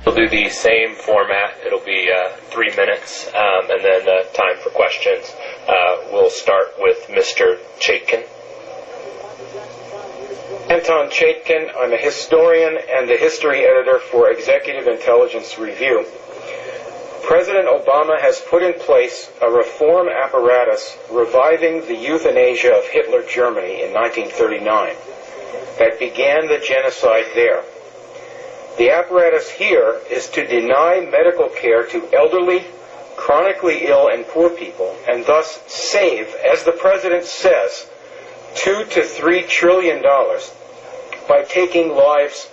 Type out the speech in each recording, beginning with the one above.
We'll do the same format. It'll be 3 minutes, and then time for questions. We'll start with Mr. Chaikin. Anton Chaikin. I'm a historian and the history editor for Executive Intelligence Review. President Obama has put in place a reform apparatus reviving the euthanasia of Hitler Germany in 1939 that began the genocide there. The apparatus here is to deny medical care to elderly, chronically ill, and poor people, and thus save, as the president says, $2 to $3 trillion by taking lives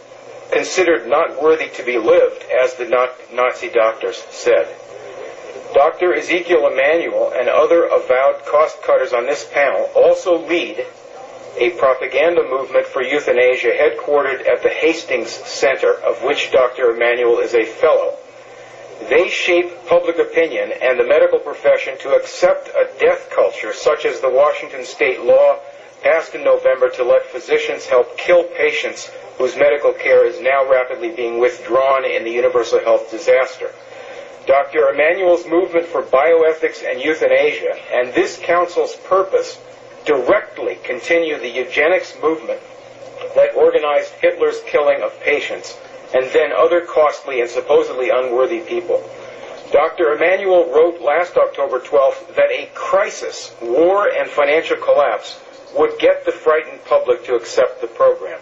considered not worthy to be lived, as the Nazi doctors said. Dr. Ezekiel Emanuel and other avowed cost-cutters on this panel also lead a propaganda movement for euthanasia headquartered at the Hastings Center, of which Dr. Emanuel is a fellow. They shape public opinion and the medical profession to accept a death culture such as the Washington state law passed in November to let physicians help kill patients whose medical care is now rapidly being withdrawn in the universal health disaster. Dr. Emanuel's movement for bioethics and euthanasia and this council's purpose directly continue the eugenics movement that organized Hitler's killing of patients and then other costly and supposedly unworthy people. Dr. Emanuel wrote last October 12th that a crisis, war, and financial collapse would get the frightened public to accept the program.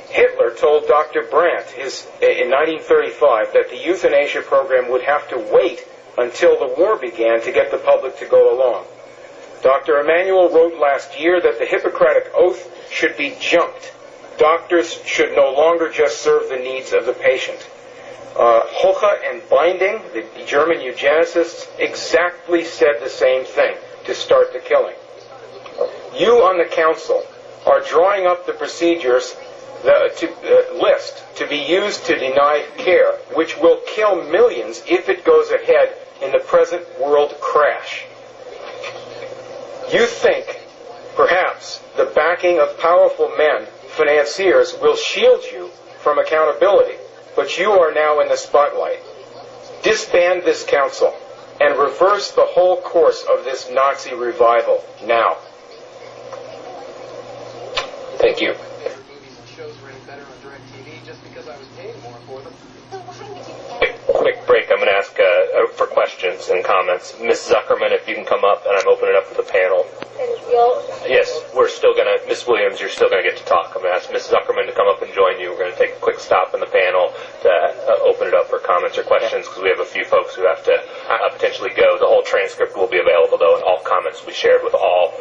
Hitler told Dr. Brandt in 1935 that the euthanasia program would have to wait until the war began to get the public to go along. Dr. Emanuel wrote last year that the Hippocratic Oath should be jumped. Doctors should no longer just serve the needs of the patient. Hoche and Binding, the German eugenicists, exactly said the same thing to start the killing. You on the council are drawing up the procedures list to be used to deny care, which will kill millions if it goes ahead in the present world crash. You think, perhaps, the backing of powerful men, financiers, will shield you from accountability, but you are now in the spotlight. Disband this council and reverse the whole course of this Nazi revival now. Thank you. Quick break. I'm going to ask for questions and comments. Ms. Zuckerman, if you can come up, and I'm opening it up for the panel. Yes, we're still going to, Ms. Williams, you're still going to get to talk. I'm going to ask Ms. Zuckerman to come up and join you. We're going to take a quick stop in the panel to open it up for comments or questions, because we have a few folks who have to potentially go. The whole transcript will be available, though, and all comments will be shared with all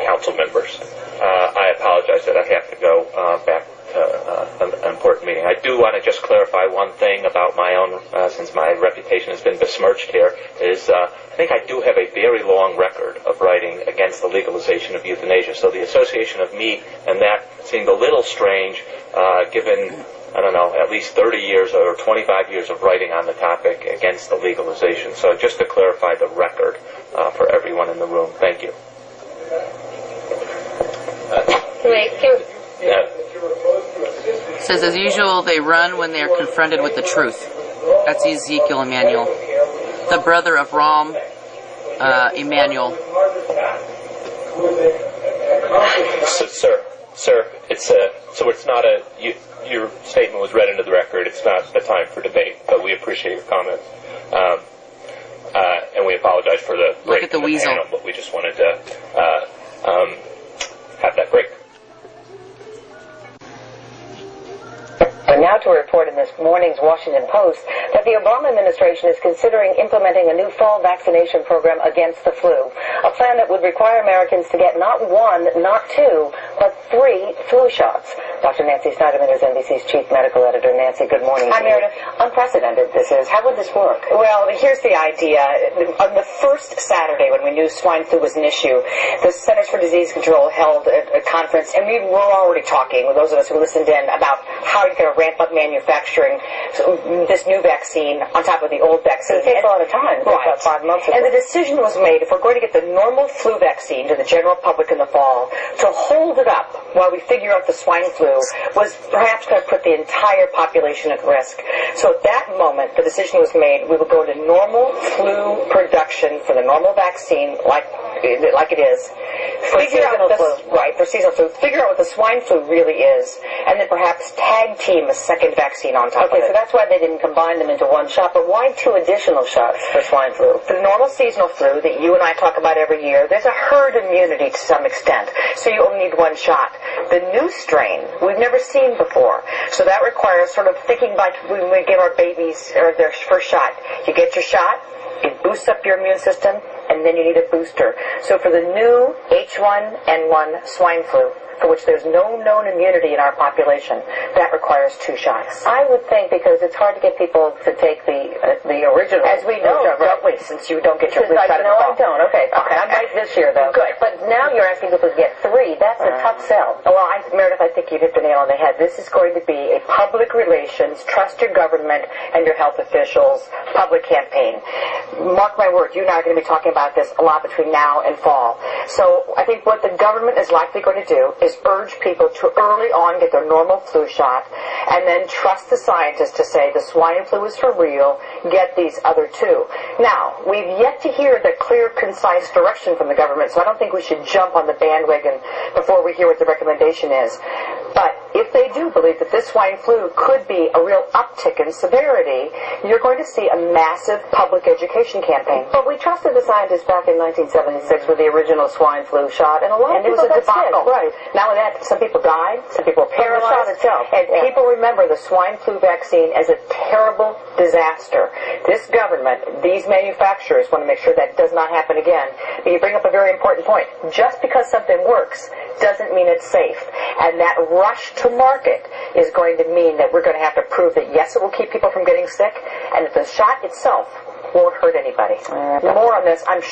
council members. I apologize that I have to go back to an important meeting. I do want to just clarify one thing about my own, since my reputation has been besmirched here, is I think I do have a very long record of writing against the legalization of euthanasia. So the association of me and that seemed a little strange, given, I don't know, at least 30 years or 25 years of writing on the topic against the legalization. So just to clarify the record for everyone in the room. Thank you. Says, as usual, they run when they are confronted with the truth. That's Ezekiel Emanuel, the brother of Ram Emanuel. Sir, it's not your statement was read into the record. It's not a time for debate, but we appreciate your comments. And we apologize for the break. Look at the weasel. Panel, but we just wanted to have that break. And now to report in this morning's Washington Post that the Obama administration is considering implementing a new fall vaccination program against the flu, a plan that would require Americans to get not one, not two, but 3 flu shots. Dr. Nancy Snyderman is NBC's chief medical editor. Nancy, good morning. Hi, Meredith. Unprecedented this is. How would this work? Well, here's the idea. On the first Saturday when we knew swine flu was an issue, the Centers for Disease Control held a conference, and we were already talking, with those of us who listened in, about how you're going to ramp up manufacturing this new vaccine on top of the old vaccine. It takes a lot of time. Right. About 5 months ago. And the decision was made, if we're going to get the normal flu vaccine to the general public in the fall, to hold it up while we figure out the swine flu flu was perhaps going to put the entire population at risk. So at that moment, the decision was made, we would go to normal flu production for the normal vaccine, like it is. Figure out for seasonal flu. Figure out what the swine flu really is, and then perhaps tag team a second vaccine on top of it. Okay, so that's why they didn't combine them into one shot, but why 2 additional shots for swine flu? For the normal seasonal flu that you and I talk about every year, there's a herd immunity to some extent, so you only need 1 shot. The new strain, we've never seen before, so that requires sort of thinking like when we give our babies or their first shot. You get your shot, it boosts up your immune system, and then you need a booster. So for the new H1N1 swine flu, for which there's no known immunity in our population, that requires 2 shots. I would think because it's hard to get people to take the original. As we know, don't we? Since you don't get your flu shot in the No, fall. I don't. Okay. I might this year, though. Good. But now you're asking people to get 3. That's a tough sell. Well, Meredith, I think you hit the nail on the head. This is going to be a public relations, trust your government and your health officials, public campaign. Mark my word, you and I are going to be talking about this a lot between now and fall. So I think what the government is likely going to do is urge people to early on get their normal flu shot and then trust the scientists to say the swine flu is for real, get these other 2. Now, we've yet to hear the clear, concise direction from the government, so I don't think we should jump on the bandwagon before we hear what the recommendation is. But if they do believe that this swine flu could be a real uptick in severity, you're going to see a massive public education campaign. But we trusted the scientists back in 1976 with the original swine flu shot, and a lot of it was people a debacle. Right. Not only that, some people died, some people were paralyzed. From the shot itself. And people remember the swine flu vaccine as a terrible disaster. This government, these manufacturers want to make sure that does not happen again. But you bring up a very important point. Just because something works doesn't mean it's safe. And that rush to market is going to mean that we're going to have to prove that, yes, it will keep people from getting sick, and that the shot itself won't hurt anybody. More on this, I'm sure.